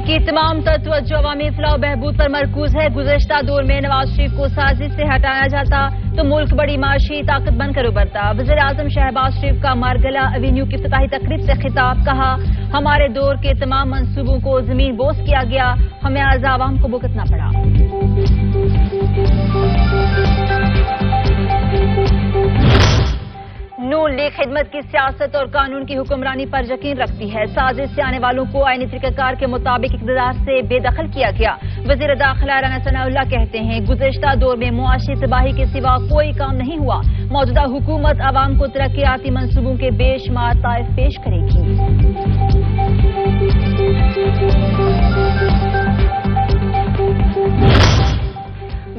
की तमाम तवज्जो अवामी फलाह व बहबूद पर मरकूज है। गुज़श्ता दौर में नवाज शरीफ को साजिश से हटाया जाता तो मुल्क बड़ी माशी ताकत बनकर उभरता। वज़ीर आज़म शहबाज शरीफ का मारगला एवेन्यू की इफ्तिताही तकरीब से खिताब। कहा, हमारे दौर के तमाम मंसूबों को जमीन बोस किया गया, हमें अर्ज़ आवाम को भुगतना पड़ा। नून लीग खिदमत की सियासत और कानून की हुक्मरानी पर यकीन रखती है। साजिश से आने वालों को आईनी तरीक़ाकार के मुताबिक इक़्तिदार से बेदखल किया गया। वज़ीर दाखिला राना सनाउल्लाह कहते हैं, गुज़श्ता दौर में मुआशी तबाही के सिवा कोई काम नहीं हुआ। मौजूदा हुकूमत आवाम को तरक्याती मंसूबों के बेशुमार ताइफ पेश करेगी।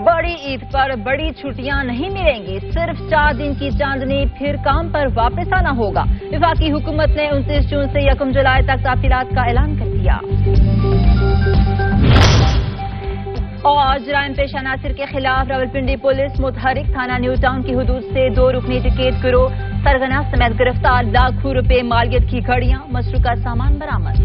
बड़ी ईद पर बड़ी छुट्टियां नहीं मिलेंगी, सिर्फ 4 दिन की चांदनी, फिर काम पर वापस आना होगा। वफाकी हुकूमत ने 29 जून से 1 जुलाई तक तातीलात का ऐलान कर दिया। और जराइम पेश अनासिर के खिलाफ रावलपिंडी पुलिस मुतहरिक थाना न्यू टाउन की हुदूद से 2 रुकनी टिकट गिरोह सरगना समेत गिरफ्तार। लाखों रुपए मालियत की घड़ियां, मसरूका सामान बरामद।